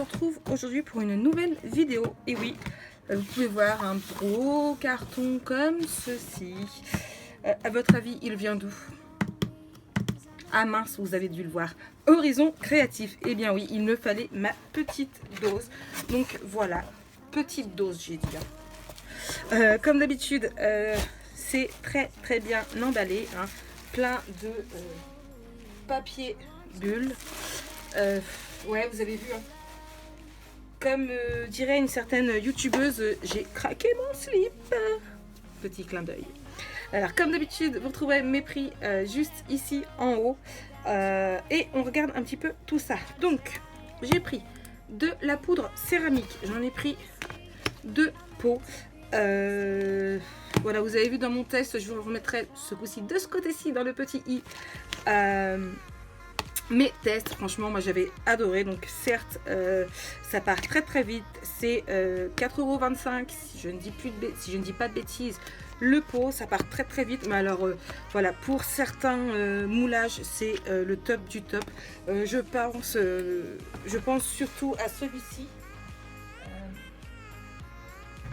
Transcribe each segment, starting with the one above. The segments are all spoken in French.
se retrouve aujourd'hui pour une nouvelle vidéo. Et oui, vous pouvez voir un gros carton comme ceci. À votre avis, il vient d'où? Ah mince, vous avez dû le voir. Horizon Créatif. Eh bien oui, il me fallait ma petite dose. Donc voilà, petite dose j'ai dit. Comme d'habitude, c'est très bien emballé. Hein. Plein de papier bulle. Ouais, vous avez vu. Hein. Comme dirait une certaine youtubeuse, j'ai craqué mon slip. Petit clin d'œil. Alors, comme d'habitude, vous retrouverez mes prix juste ici en haut. Et on regarde un petit peu tout ça. Donc, j'ai pris de la poudre céramique. J'en ai pris 2 pots. Voilà, vous avez vu dans mon test, je vous remettrai ce coup-ci de ce côté-ci dans le petit i. Mes tests, franchement, moi j'avais adoré. Donc certes, ça part très vite. C'est 4,25 € si je ne dis pas de bêtises. Le pot, ça part très vite. Mais alors, voilà, pour certains moulages, c'est le top du top. Je pense surtout à celui-ci.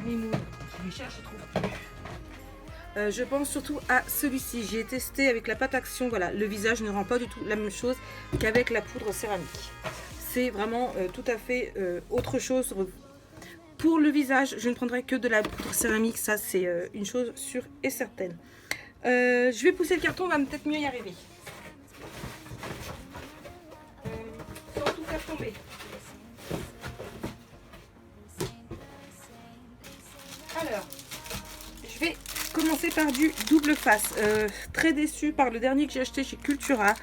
Mes moules, je les cherche, je trouve plus. Je pense surtout à celui-ci. J'ai testé avec la pâte action. Voilà, le visage ne rend pas du tout la même chose qu'avec la poudre céramique. C'est vraiment tout à fait autre chose. Pour le visage, je ne prendrai que de la poudre céramique. Ça, c'est une chose sûre et certaine. Je vais pousser le carton, on va peut-être mieux y arriver. Sans tout faire tomber. Alors, je vais commencer par du double face. Très déçue par le dernier que j'ai acheté chez Cultura.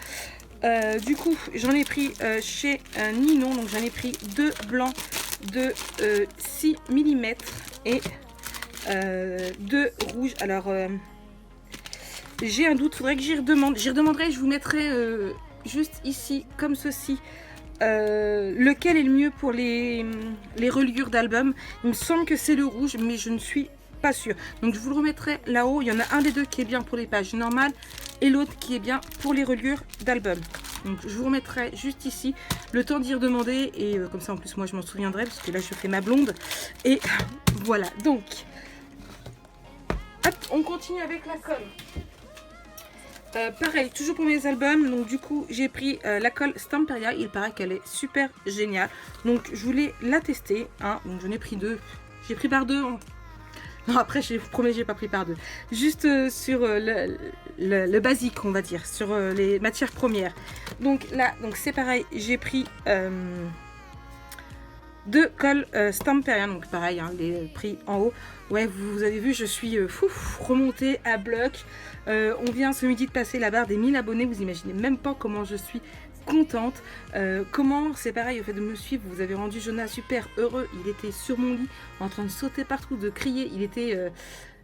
Du coup, j'en ai pris chez Ninon. Donc, j'en ai pris 2 blancs de 6 mm et 2 rouges. Alors, j'ai un doute. Faudrait que j'y redemande. J'y redemanderai. Je vous mettrai juste ici, comme ceci. Lequel est le mieux pour les reliures d'album? Il me semble que c'est le rouge, mais je ne suis pas sûre. Donc je vous le remettrai là-haut. Il y en a un des deux qui est bien pour les pages normales et l'autre qui est bien pour les reliures d'album. Donc je vous remettrai juste ici le temps d'y redemander et comme ça en plus moi je m'en souviendrai parce que là je fais ma blonde. Et voilà, donc hop, on continue avec la colle. Pareil, toujours pour mes albums, donc du coup j'ai pris la colle Stamperia, il paraît qu'elle est super géniale, donc je voulais la tester, hein. Donc j'en ai pris 2, j'ai pris par 2, non après je vous promets j'ai pas pris par 2, juste sur le basique on va dire, sur les matières premières. Donc là, donc c'est pareil, j'ai pris 2 colles Stamperia, donc pareil, hein, les prix en haut. Ouais, vous avez vu, je suis remontée à bloc. On vient ce midi de passer la barre des 1000 abonnés. Vous imaginez même pas comment je suis contente. Comment, c'est pareil, au fait de me suivre, vous avez rendu Jonas super heureux. Il était sur mon lit, en train de sauter partout, de crier. Il était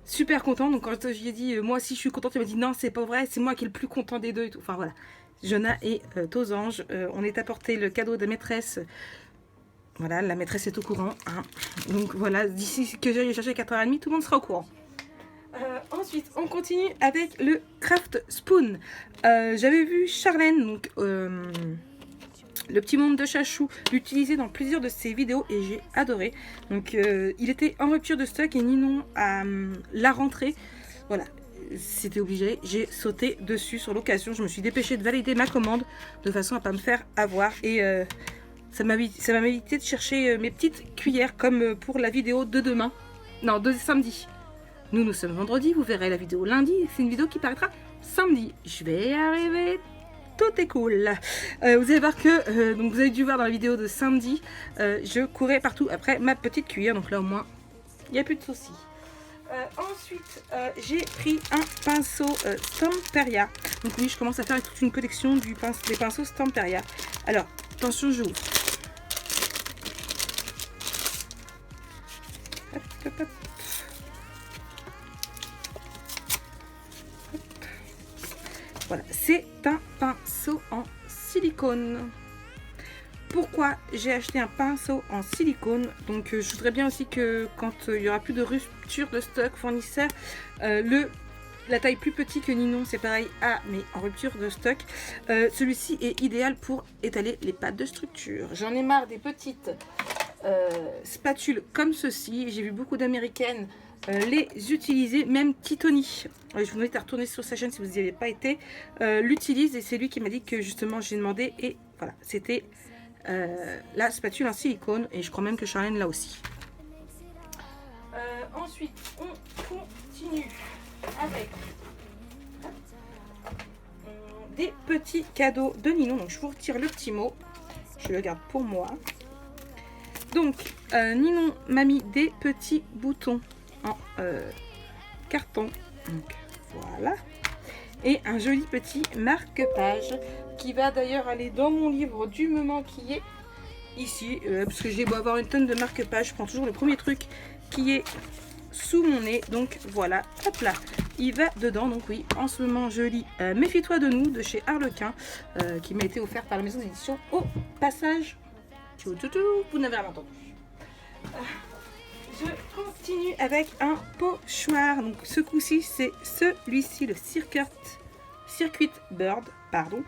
super content. Donc quand je lui ai dit, moi aussi je suis contente, il m'a dit non, c'est pas vrai, c'est moi qui est le plus content des deux et tout. Enfin voilà, Jonas est aux anges. On est apporté le cadeau de maîtresse. Voilà, la maîtresse est au courant. Hein. Donc voilà, d'ici que j'aille chercher 4h30, tout le monde sera au courant. Ensuite, on continue avec le Craft Spoon. J'avais vu Charlène, donc le petit monde de Chachou, l'utiliser dans plusieurs de ses vidéos et j'ai adoré. Donc il était en rupture de stock et Ninon a la rentrée. Voilà, c'était obligé. J'ai sauté dessus sur l'occasion. Je me suis dépêchée de valider ma commande de façon à ne pas me faire avoir. Et ça m'a évité de chercher mes petites cuillères comme pour la vidéo de demain. Non, de samedi. Nous sommes vendredi, vous verrez la vidéo lundi. C'est une vidéo qui paraîtra samedi. Je vais y arriver. Tout est cool. Vous allez voir que, donc vous avez dû voir dans la vidéo de samedi, je courais partout après ma petite cuillère. Donc là au moins, il n'y a plus de soucis. Ensuite, j'ai pris un pinceau Stamperia. Donc oui, je commence à faire toute une collection des pinceaux Stamperia. Alors, attention, j'ouvre. Hop, hop, hop. Voilà, c'est un pinceau en silicone. Pourquoi j'ai acheté un pinceau en silicone? Donc je voudrais bien aussi que quand il y aura plus de rupture de stock fournisseur, le la taille plus petite que Ninon, c'est pareil, mais en rupture de stock. Celui-ci est idéal pour étaler les pâtes de structure. J'en ai marre des petites spatules comme ceci. J'ai vu beaucoup d'américaines les utiliser, même Titoni. Je vous invite à retourner sur sa chaîne si vous n'y avez pas été. L'utilise et c'est lui qui m'a dit que justement j'ai demandé et voilà, c'était la spatule en silicone et je crois même que Charlène l'a aussi. Ensuite, on continue avec des petits cadeaux de Ninon. Donc, je vous retire le petit mot. Je le garde pour moi. Donc, Ninon m'a mis des petits boutons en carton. Donc, voilà. Et un joli petit marque-page qui va d'ailleurs aller dans mon livre du moment qui est ici. Parce que j'ai beau avoir une tonne de marque-page, je prends toujours le premier truc qui est sous mon nez. Donc voilà, hop là, il va dedans. Donc oui, en ce moment je lis Méfie-toi de nous de chez Harlequin, qui m'a été offert par la maison d'édition au passage. Vous n'avez rien entendu. Je continue avec un pochoir. Donc ce coup-ci c'est celui-ci, le Circuit Bird, pardon.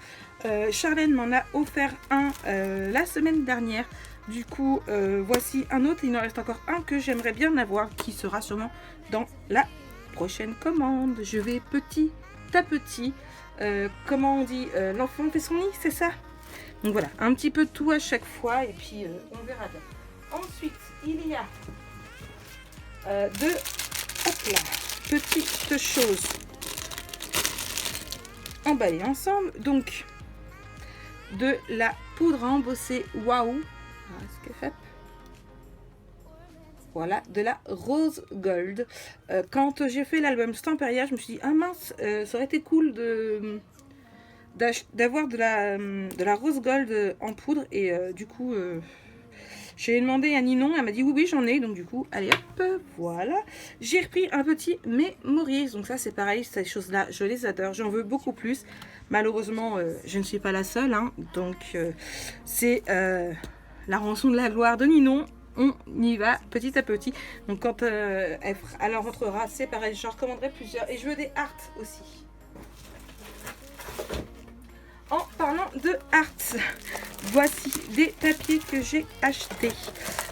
Charlène m'en a offert un la semaine dernière. Du coup, voici un autre. Il en reste encore un que j'aimerais bien avoir, qui sera sûrement dans la prochaine commande. Je vais petit à petit. Comment on dit, l'enfant fait son nid, c'est ça? Donc voilà, un petit peu de tout à chaque fois et puis on verra bien. Ensuite, il y a petites choses emballées ensemble. Donc, de la poudre à embosser Waouh. Voilà, de la rose gold. Quand j'ai fait l'album Stamperia, je me suis dit, ah mince, ça aurait été cool d'avoir de la rose gold en poudre. Et du coup, j'ai demandé à Ninon, elle m'a dit oui, j'en ai. Donc du coup, allez hop, voilà. J'ai repris un petit Memories. Donc ça, c'est pareil, ces choses-là, je les adore. J'en veux beaucoup plus. Malheureusement, je ne suis pas la seule. Hein, donc, c'est la rançon de la gloire de Ninon. On y va petit à petit. Donc quand elle en rentrera, c'est pareil, j'en recommanderai plusieurs. Et je veux des Art aussi. En parlant de Art, voici des papiers que j'ai achetés.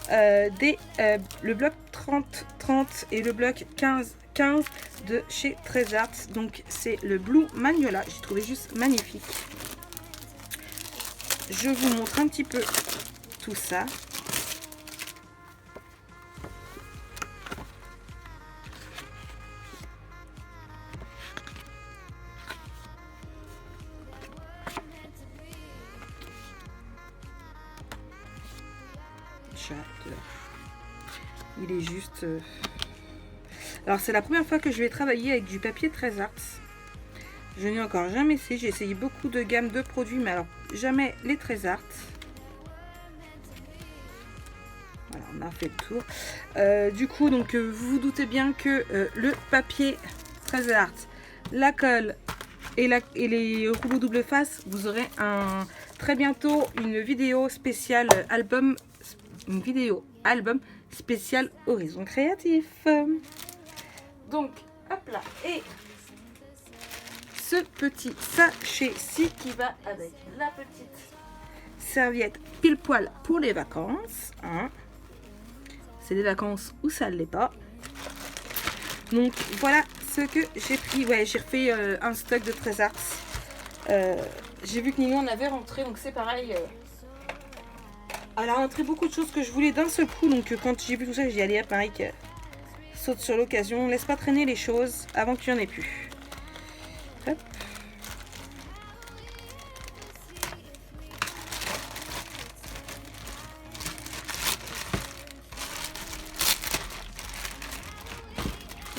Le bloc 30-30 et le bloc 15-15 de chez Trésart. Donc c'est le Blue Magnolia. J'ai trouvé juste magnifique. Je vous montre un petit peu tout ça. Il est juste... Alors c'est la première fois que je vais travailler avec du papier Trésart. Je n'ai encore jamais essayé. J'ai essayé beaucoup de gammes de produits, mais alors jamais les Trésart. Voilà, on a fait le tour. Du coup, donc vous vous doutez bien que le papier Trésart, la colle et les rouleaux double face, vous aurez très bientôt une vidéo spéciale album. Une vidéo album spécial Horizon Créatif. Donc, hop là. Et ce petit sachet-ci qui va avec la petite serviette pile poil pour les vacances. Hein. C'est des vacances où ça ne l'est pas. Donc, voilà ce que j'ai pris. Ouais, j'ai refait un stock de Trésart. J'ai vu que Ninon en avait rentré, donc c'est pareil. Elle a rentré beaucoup de choses que je voulais d'un seul coup. Donc quand j'ai vu tout ça, j'ai dit allez hop, Mike, saute sur l'occasion. Laisse pas traîner les choses avant qu'il n'y en ait plus. Hop.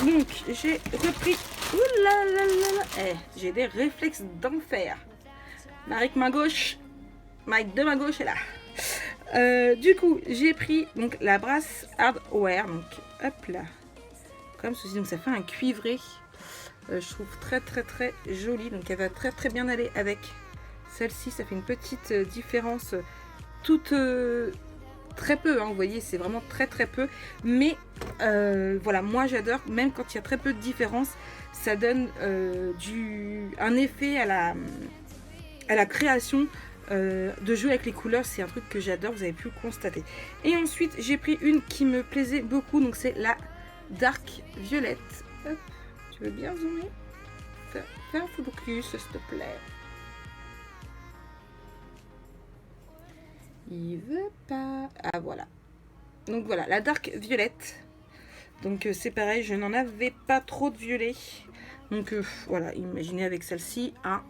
Donc j'ai repris... Ouh là là là là. J'ai des réflexes d'enfer. Mike main gauche. Mike de ma gauche est là. Du coup, j'ai pris donc la brasse hardware, donc hop là, comme ceci, donc ça fait un cuivré, je trouve très joli, donc elle va très bien aller avec celle-ci, ça fait une petite différence toute très peu, hein, vous voyez, c'est vraiment très très peu. Mais voilà, moi j'adore, même quand il y a très peu de différence, ça donne un effet à la création. De jouer avec les couleurs, c'est un truc que j'adore, vous avez pu le constater. Et ensuite, j'ai pris une qui me plaisait beaucoup, donc c'est la Dark Violette. Hop, tu veux bien zoomer? Fais un focus, s'il te plaît. Il veut pas. Ah, voilà. Donc voilà, la Dark Violette. Donc c'est pareil, je n'en avais pas trop de violet. Donc voilà, imaginez avec celle-ci, hein.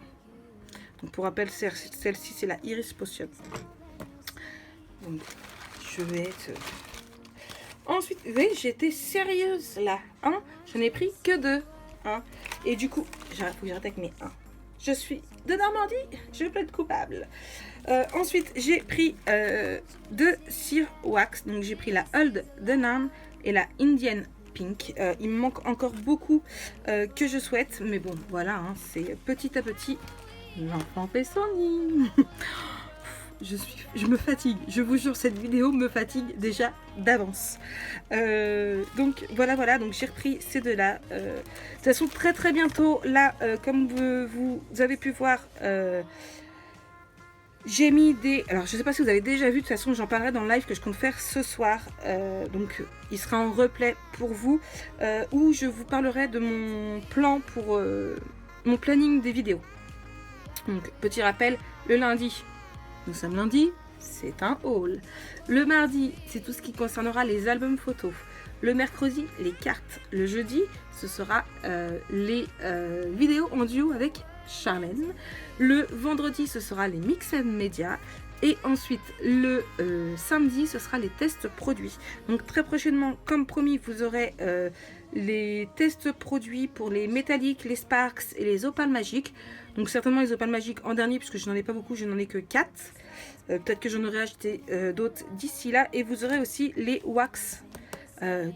Donc pour rappel, celle-ci c'est la Iris Potion. Donc je vais être... Ensuite, vous voyez, j'étais sérieuse là. Hein, j'en ai pris que 2. Hein. Et du coup, il faut que j'arrête avec mes 1. Je suis de Normandie, je plaide coupable. Ensuite, j'ai pris 2 Cire Wax. Donc j'ai pris la Old Denim et la Indian Pink. Il me manque encore beaucoup que je souhaite. Mais bon, voilà, hein, c'est petit à petit... L'enfant fait son nid. Je me fatigue. Je vous jure, cette vidéo me fatigue déjà d'avance. Donc voilà. Donc j'ai repris ces deux-là. De toute façon, très très bientôt, là, comme vous avez pu voir, j'ai mis des... Alors, je sais pas si vous avez déjà vu. De toute façon, j'en parlerai dans le live que je compte faire ce soir. Donc, il sera en replay pour vous. Où je vous parlerai de mon plan pour mon planning des vidéos. Donc, petit rappel, le lundi, nous sommes lundi, c'est un haul. Le mardi, c'est tout ce qui concernera les albums photos. Le mercredi, les cartes. Le jeudi, ce sera les vidéos en duo avec Charlène. Le vendredi, ce sera les mix and media. Et ensuite, le samedi, ce sera les tests produits. Donc très prochainement, comme promis, vous aurez les tests produits pour les métalliques, les sparks et les opales magiques. Donc certainement les opales magiques en dernier, puisque je n'en ai pas beaucoup, je n'en ai que 4. Peut-être que j'en aurai acheté d'autres d'ici là. Et vous aurez aussi les wax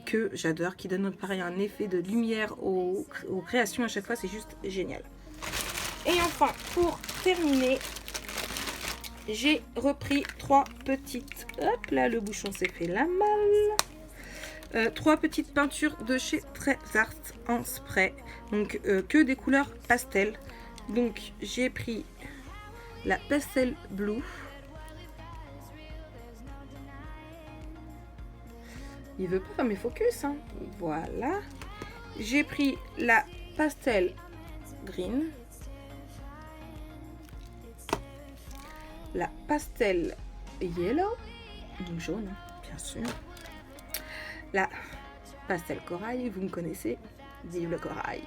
que j'adore, qui donnent pareil un effet de lumière aux créations à chaque fois. C'est juste génial. Et enfin, pour terminer, j'ai repris 3 petites... Hop là, le bouchon s'est fait la malle. 3 petites peintures de chez Trésart en spray. Donc, que des couleurs pastel. Donc, j'ai pris la Pastel Blue. Il veut pas faire mes focus, hein. Voilà. J'ai pris la Pastel Green. La Pastel Yellow. Donc jaune, hein, bien sûr. La Pastel Corail, vous me connaissez. Vive le corail.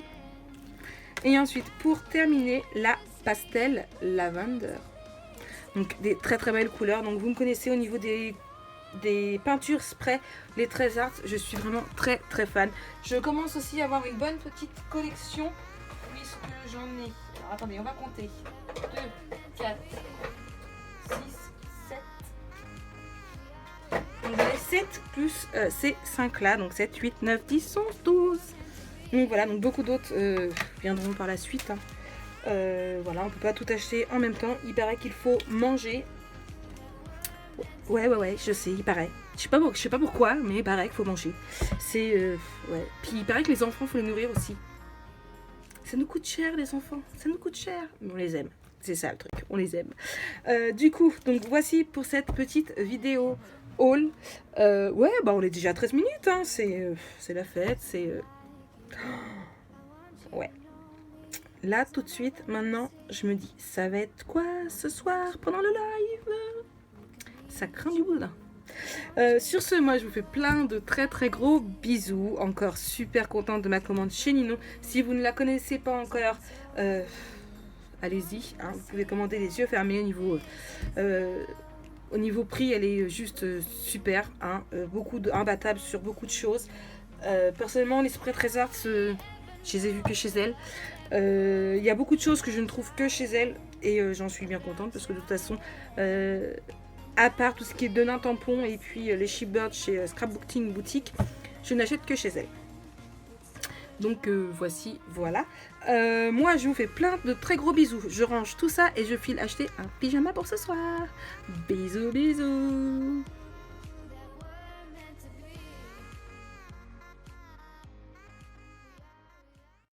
Et ensuite, pour terminer, la Pastel Lavender. Donc, des très très belles couleurs. Donc, vous me connaissez au niveau des peintures spray, les Trésart. Je suis vraiment très très fan. Je commence aussi à avoir une bonne petite collection, puisque j'en ai... Alors, attendez, on va compter. 2, 4, 6, 7. Donc, j'en ai 7 plus ces 5 là. Donc, 7, 8, 9, 10, 11, 12. Donc voilà, donc beaucoup d'autres viendront par la suite. Hein. Voilà, on peut pas tout acheter en même temps. Il paraît qu'il faut manger. Ouais, je sais, il paraît. Je sais pas pourquoi, mais il paraît qu'il faut manger. C'est... ouais. Puis il paraît que les enfants, il faut les nourrir aussi. Ça nous coûte cher, les enfants. Ça nous coûte cher. Mais on les aime. C'est ça le truc. On les aime. Du coup, donc voici pour cette petite vidéo haul. Ouais, bah on est déjà à 13 minutes. Hein. C'est la fête. C'est... Ouais. Là, tout de suite, maintenant, je me dis, ça va être quoi ce soir pendant le live? Ça craint du boudin. Sur ce, moi, je vous fais plein de très très gros bisous. Encore super contente de ma commande chez Nino. Si vous ne la connaissez pas encore, allez-y. Hein, vous pouvez commander les yeux fermés au niveau prix. Elle est juste super. Hein, beaucoup imbattable sur beaucoup de choses. Personnellement, les sprays Trésart, je les ai vus que chez elle. Il y a beaucoup de choses que je ne trouve que chez elle et j'en suis bien contente parce que de toute façon, à part tout ce qui est Denain Tampon et puis les Shipbirds chez Scrapbooking Boutique, je n'achète que chez elle. Donc voici, voilà. Moi, je vous fais plein de très gros bisous. Je range tout ça et je file acheter un pyjama pour ce soir. Bisous, bisous.